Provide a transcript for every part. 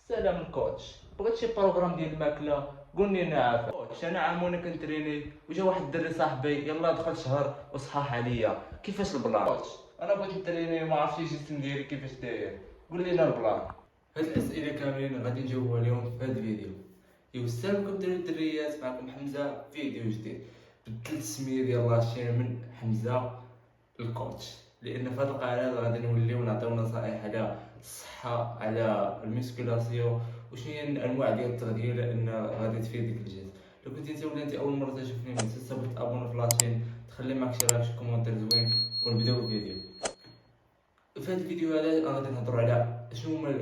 سلام الكوتش، بغيت شي بروغرام ديال الماكله. قولني نعم كوتش، انا عام وانا كنتريني وجا واحد الدري صاحبي يلا دخل شهر وصحاح عليا. كيفاش البلان كوتش؟ انا بغيت نتريني وما عرفتش الجسم ديالي كيفاش داير. قول لينا البلان. هاد الاسئله كاملين غادي نجاوبوا عليهم في هاد الفيديو. السلام عليكم الدريات، معكم حمزه فيديو جديد. بدلت السميه ديال لاشين من حمزه الكوتش، لان في هاد القناه غادي نوليو نعطيو نصائح على الصحه، على الميسكولاسيون، وشنو هي انواع ديال التغذيه لان غادي تفيدك الجسم. لو كنتي انت ولا انت اول مره تشوفني ما تنساش تابوني في لاشين، تخلي معك شي لايك شي كومونتير زوين، ونبداو الفيديو. في هذا الفيديو هذا غادي نهضروا على شنو هما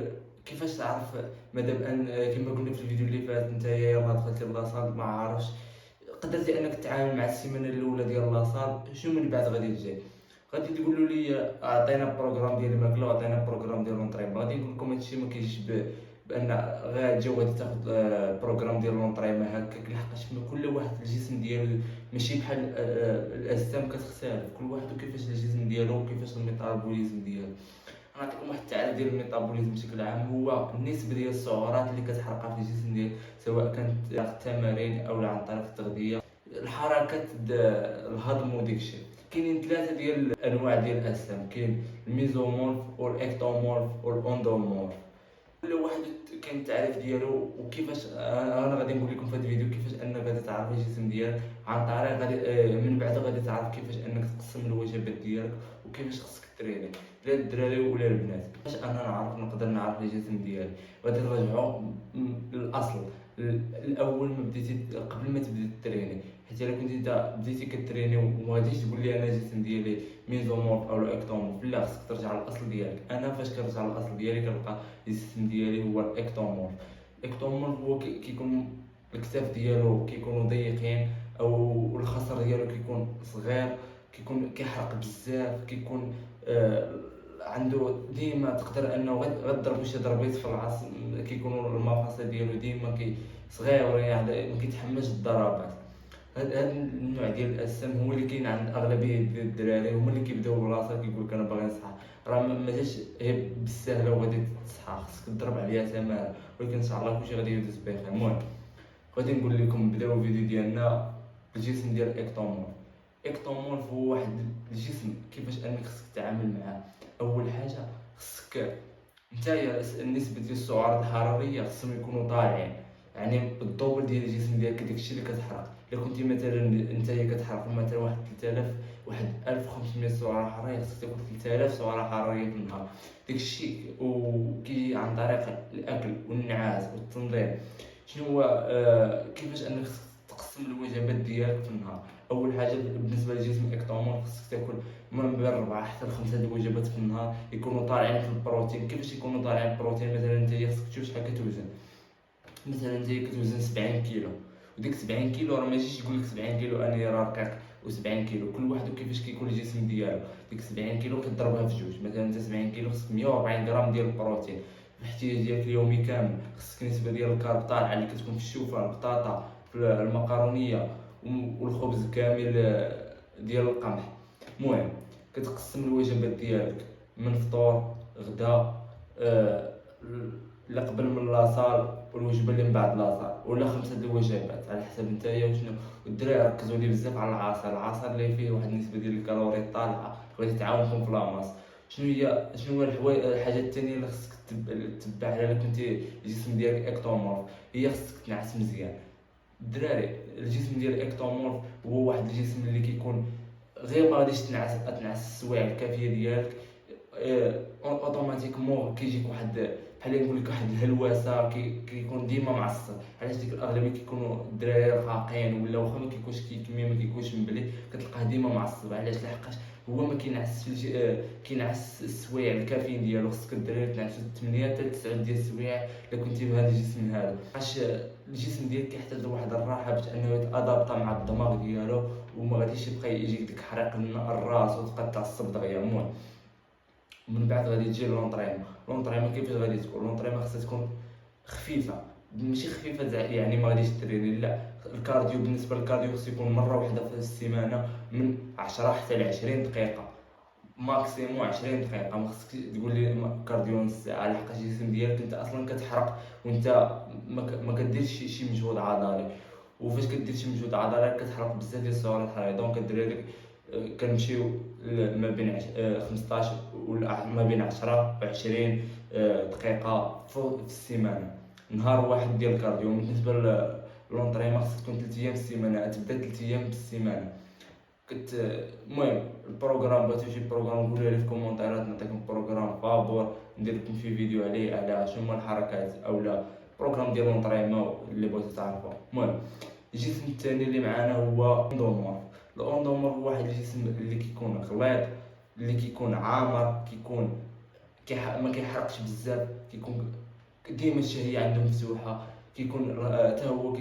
كيفاش تعرف مادام ان كما قلنا في الفيديو اللي فات انت يلاه دخلتي لاصال ما عارفش قدرتي انك تتعامل مع السيمانه الاولى ديال لاصال، شنو من بعد غادي تجي. غادي تقولوا لي عطينا بروغرام ديال الماكله وعطينا بروغرام ديال لونطريمون. غادي نقول لكم هادشي ما كيجيش بان غير تجي وغادي تاخذ بروغرام ديال لونطريمون هكاك، لحقاش كل واحد الجسم ديالو ماشي بحال الاجسام كتختلف، كل واحد وكيفاش الجسم ديالو وكيفاش الميتابوليزم ديالو. غنعطيكم واحد التعريف ديال الميتابوليزم بشكل عام، هو النسبه ديال السعرات اللي كتحرقها في الجسم ديالك، سواء كانت عن التمارين او عن طريق التغذيه، الحركات، الهضم وداكشي. كاينين ثلاثه ديال الانواع ديال الاجسام، كاين الميزومورف والاكتومورف والاندومورف. كل واحد كاين التعريف ديالو وكيفاش. انا غادي نقول لكم في هذا الفيديو كيفاش انك غادي تعرف الجسم ديالك، عن طريق غادي من بعد غادي تعرف كيفاش انك تقسم الوجبات ديالك وكيفاش خصك تريني، لا الدراري ولا البنات. باش انا نقدر نعرف الجسم ديالي غادي نرجعوا للاصل. الاول ما بديتي قبل ما تبدا تريني، حيت الا كنتي انت بديتي كتريني وما غاديش تقول لي انا الجسم ديالي ميزومورف او اكتومورف، لا خصك ترجع للاصل ديالك. انا فاش كنرجع للاصل ديالي كنلقى الجسم ديالي هو الاكتومورف. الاكتومورف هو كيكون الكتاف ديالو كيكونوا ضيقين، او الخصر ديالو كيكون صغير، كيكون كيحرق بزاف، كيكون عنده ديما تقدر انه غضربو شي ضربيت في الراس، كيكونوا المفاصل ديالو ديما صغير، يعني ما كيتحملش الضربات. هاد النوع ديال الاجسام هو اللي كاين عند اغلبيه ديال الدراري، هما اللي كيبداو بلاصه كيقول لك انا باغي نصحى. راه ما جاش هي بالسهله وغادي تصحى، خصك تضرب عليها تماره، ولكن ان شاء الله كلشي غادي يدوز بخير. المهم غادي نقول لكم نبداو الفيديو ديالنا بالجسم ديال الاكتومورف. الاكتومورف هو واحد الجسم كيفاش انك خصك تتعامل معاه. اول حاجه خصك نتايا النسبه ديال السعرات الحراريه خصهم يكونوا طالعين، يعني بالدوبل ديال الجسم ديالك، داكشي اللي كتحرق. الا كنتي مثلا نتايا كتحرق مثلا واحد 3000 واحد 1500 سعره حراريه، خصك تاكل 3000 سعره حراريه في النهار. داكشي وكيجي عن طريق الاكل والنعاس والتنظيم. شنو هو كيفاش انك تقسم الوجبات ديالك في النهار. اول حاجه بالنسبه للجسم الاكتومورف خصك تاكل من بين 4 حتى ل 5 وجبات في النهار يكونوا طالعين في البروتين. كيفاش يكونوا طالعين البروتين؟ مثلا انت خصك تشوف شحال كتوزن. مثلا انت كتوزن 70 كيلو، وديك 70 كيلو راه ماجيش يقول لك 70 كيلو انا رقيق و70 كيلو، كل واحد وكيفاش كيكون الجسم ديالو. ديك 70 كيلو كضربها في جوج، مثلا انت 70 كيلو خصك 140 غرام ديال البروتين في الاحتياج ديالك اليومي كامل. خصك نسبه ديال الكارب طالعه اللي كتكون في الشوفه، البطاطا، في المقارونيه والخبز كامل ديال القمح. المهم كتقسم الوجبات ديالك من فطور، غدا، لا قبل من لاصال، والوجبه اللي من بعد لاصال، ولا 5 الوجبات على حسب نتايا وشنو. والدراري ركزوا لي بزاف على العصير. العصير اللي فيه واحد النسبه ديال الكالوري طالعه غادي تعاونكم في لاماس. شنو هي الحاجات الثانيه اللي خصك تتبع على كنتي الجسم ديالك اكتومورف؟ هي خصك تنعس مزيان. الدراري الجسم ديال الاكتومورف هو واحد الجسم اللي كيكون غير ما غاديش تنعس السوايع الكافيه ديالك، اوتوماتيكمون كيجيك واحد بحال نقول لك واحد الهلوسه، كيكون ديما معصب. علاش ديك الاغلبيه كيكونوا الدراري رقاقين، ولا واخا ما كيكونش كميه ما كيكونش مبلي كتلقاه ديما معصب. علاش؟ لحقاش هو ما كينعس كينعس السوايع الكافيين ديالو. خصك الدراري تنعسوا 8 حتى 9 ديال السوايع الا كنتي بهذا الجسم هذا، باش الجسم ديالك كيحتاج لواحد الراحه باش انه يتادابطا مع الدماغ ديالو، وما غاديش يبقى يجيك ديك حريق الراس وتبقى تعصب دغيا. المهم من بعد غادي تجي لونطريمون كيفاش غادي تكون لونطريمون؟ خصها تكون خفيفه، ماشي خفيفه يعني ما غاديش تريني، لا. الكارديو بالنسبه للكارديو خصو يكون مره واحده في السيمانه من 10 حتى ل 20 دقيقه. ماكسيموم 20 دقيقه. ما خصك تقول لي كارديو نص ساعه، لحقاش الجسم ديالك انت اصلا كتحرق وانت ما كديرش شي مجهود عضلي. وفاش كدير شي مجهود عضلي كتحرق بزاف ديال السعرات الحراريه. دونك الدراري كنمشيو ما بين 15 ولا ما بين 10 و 20 دقيقه في السيمانه، نهار واحد ديال الكارديو. بالنسبه للونطريمون خصك تكون 3 ايام في السيمانه، تبدا 3 ايام في السيمانه. المهم البروغرام، بغيتو شي بروغرام قولوا لي في الكومونتيرات، نعطيكم بروغرام فابور ندير لكم فيه فيديو عليه على شنو هما الحركات اولا بروغرام ديال لونطريمون اللي بغيتو تعرفوا. المهم الجسم الثاني اللي معانا هو اندومورف. الاندومورف هو واحد الجسم اللي كيكون غليظ، اللي كيكون عامر، كيكون ما كيحرقش بزاف، كيكون ديما الشهيه عنده مفتوحه، كيكون حتى هو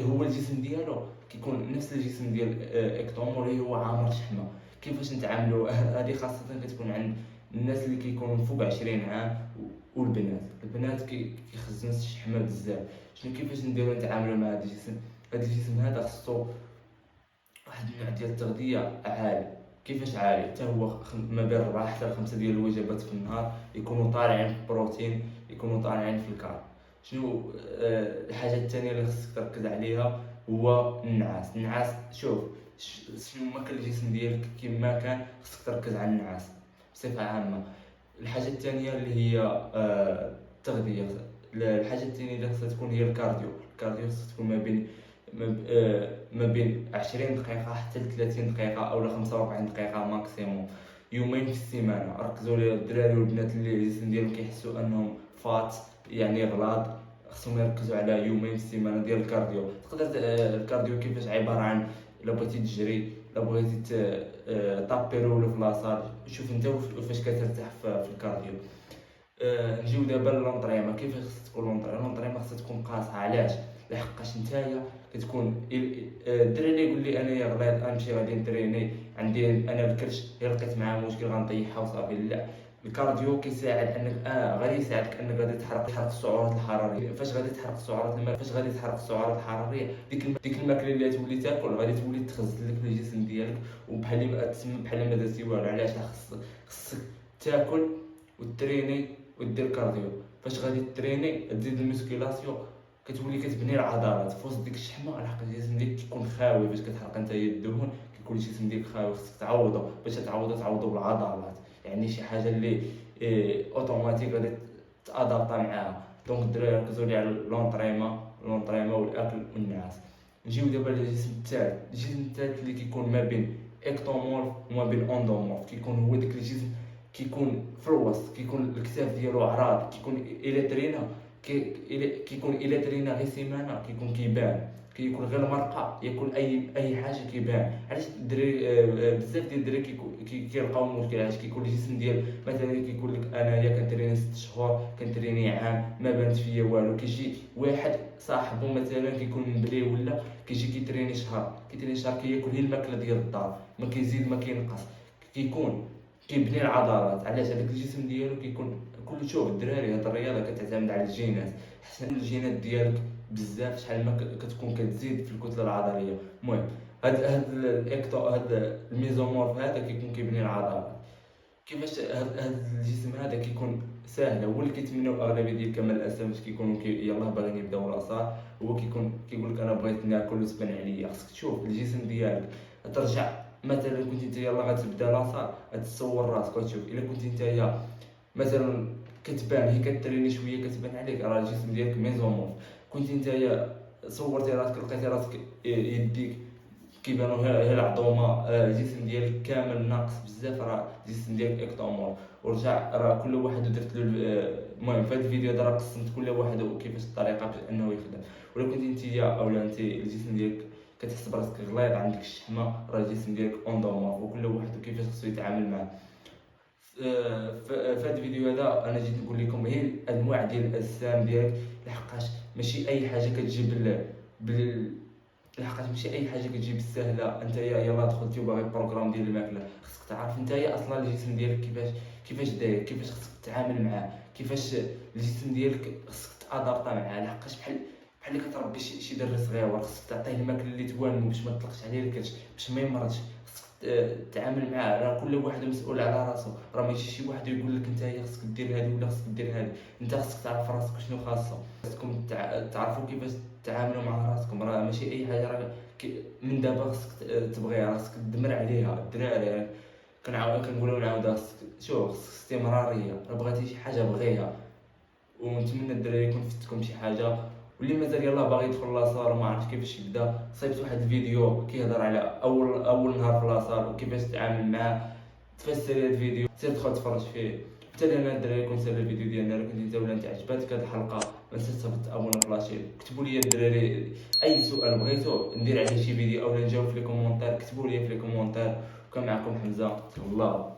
هو الجسم ديالو كيكون نفس الجسم ديال اكتومور اللي هو عامر شحمه. كيفاش نتعاملوا؟ هذه خاصه كتكون عند الناس اللي كيكونوا فوق 20 عام والبنات كيخزنوا الشحمه بزاف. كيفاش نديروا نتعاملوا مع هذا الجسم؟ هذا الجسم هذا خصو واحد النوع ديال التغذيه عالي. كيفاش عالي؟ حتى هو ما بين 4 حتى 5 ديال الوجبات في النهار يكونوا طالعين في البروتين، يكونوا طالعين في الكارب. شنو الحاجه الثانيه اللي خصك تركز عليها؟ هو النعاس. شوف شنو ما كان الجسم ديالك كما كان، خصك تركز على النعاس بصفه عامه. الحاجه الثانيه اللي هي التغذيه. الحاجه الثانيه اللي خصها تكون هي الكارديو خصها تكون ما بين 20 دقيقه حتى ل 30 دقيقه او 45 دقيقه ماكسيموم، يومين في السيمانه. ركزوا لي الدراري والبنات اللي الجسم ديالهم كيحسوا انهم فات يعني غلاظ، خصهم يركزوا على يومين في السيمانه ديال الكارديو. تقدر الكارديو كيفاش عباره عن الا بغيتي تجري، الا بغيتي طابيرو في لاصال، شوف انت فاش كترتاح في الكارديو. نجيو دابا للونطريمون. كيفاش خصها تكون لونطريمون؟ خصها تكون قاصحه. علاش؟ لحقاش نتايا كتكون الدراري اللي يقول لي انايا غليظ غنمشي غادي نتريني عندي انا الكرش الا لقيت معاه مشكل غنطيحها وصافي. لا، الكارديو كيساعد انك غادي يساعدك انك غادي تحرق السعرات الحراريه. فاش غادي تحرق السعرات الحراريه ديك الماكله اللي تولي تاكل غادي تولي تخزن لك في الجسم ديالك، وبحال ما تسمى بحال ما درتي والو. علاش؟ خصك تاكل وتريني ودير كارديو. فاش غادي تريني تزيد المسكيلاسيون كتولي كتبني العضلات في وسط ديك الشحمه، لحق الجسم ديالك كيكون خاوي. باش كتحرق نتايا الدهون كيكون الجسم ديالك خاوي، خصك تعوضو. باش تعوضو بالعضلات، يعني شي حاجه اللي اوتوماتيك غادي تادابطا معاها. دونك الدراري ركزوا لي على لونطريمون والاكل والنعاس. نجيو دابا للجسم الثالث اللي كيكون ما بين اكتومورف وما بين اندومورف. كيكون هو داك الجسم كيكون في الوسط، كيكون الكتاف ديالو عراض، كيكون الى ترينا غير سيمانه كيكون كيبان، كيكون غير مرقه ياكل اي حاجه كيبان. علاش الدراري بزاف ديال الدراري كيلقاو مشكل؟ علاش كيكون الجسم ديال مثلا كيقول لك انايا كنتريني 6 شهور، كنتريني عام، ما بانت فيا والو. كيجي واحد صاحبو مثلا كيكون مبلي ولا كيجي كيتريني شهر كياكل غير الماكله ديال الدار، ما كيزيد ما كينقص، كيكون كيبني العضلات. علاش؟ هذاك الجسم ديالو كيكون كل. شوف الدراري، هاد الرياضه كتعتمد على الجينات. حسن الجينات ديالك بزاف شحال ما كتكون كتزيد في الكتله العضليه. المهم هاد الميزومورف هذا كيكون كيبني العضلات. كيفاش هاد الجسم هذا كيكون ساهل؟ هو اللي كيتمناو اغلبيه ديال كمال الاسف باش كيكونوا يلاه باغيين يبداو لاصال. هو كيقول لك انا بغيت ناكل وتبان عليا. خصك تشوف الجسم ديالك، ترجع مثلا كنت انت يلاه غتبدا لاصال، غتصور راسك وتشوف. الا كنت انت مثلا كتبان هي كتريني شويه كتبان عليك راه الجسم ديالك ميزومورف. كنت انت صورتي راسك لقيتي راسك يديك كيبانوا هي العظومه، الجسم ديالك كامل ناقص بزاف، راه الجسم ديالك اكتومور. ورجع راه كل واحد درت له المهم في هذا الفيديو راه قسمت كل واحد وكيفاش الطريقه باش انه يخدم. ولا كنت انت اولا انت الجسم ديالك كتحس براسك غليظ عندك الشحمه، راه الجسم ديالك اندومور، وكل واحد وكيفاش خصو يتعامل معاه. في هذا الفيديو هذا انا جيت نقول لكم هي الانواع ديال الاجسام ديالك، لحقاش ماشي اي حاجه كتجيب لحقاش ماشي اي حاجه كتجي بالسهله. انت يلاه دخلتي وباغي بروغرام ديال الماكله، خصك تعرف انت اصلا الجسم ديالك كيفاش داير، كيفاش خصك تتعامل معاه، كيفاش الجسم ديالك خصك تادابطا معاه. لحقاش بحال اللي كتربي شي دري صغير، خصك تعطيه الماكله اللي توالمو باش ما تطلقش عليه الكرش، باش ما يمرضش. خصك تعامل معاه. راه كل واحد مسؤول على راسو، راه ماشي شي واحد يقول لك انت خصك دير هادي ولا خصك دير هادي. انت خصك تعرف راسك شنو خاصو، خصكم تعرفوا كيفاش تتعاملوا مع راسكم. راه ماشي اي حاجه راه من دابا خصك تبغيها، خصك تدمر عليها. الدراري كنقولوا نعاودها، خصك استمراريه. راه بغيتي شي حاجه بغيها. ونتمنى الدراري يكون فدتكم شي حاجه. واللي مازال يلاه باغي يدخل لاصال وما عرفش كيفاش يبدا، صيفط واحد الفيديو كيهضر على اول نهار في لاصال وكيفاش تتعامل معاه. تفسر هذا الفيديو، سير دخل تفرج فيه. حتى انا الدراري كون سال الفيديو ديالنا، لو كنت انت ولا انت عجباتك هذه الحلقه ما تنساش تابونا في لاشين. كتبوا لي الدراري اي سؤال بغيتو ندير عليه شي فيديو او نجاوب في لي كومونتير، كتبوا لي في لي كومونتير. وكان معكم حمزه، الله.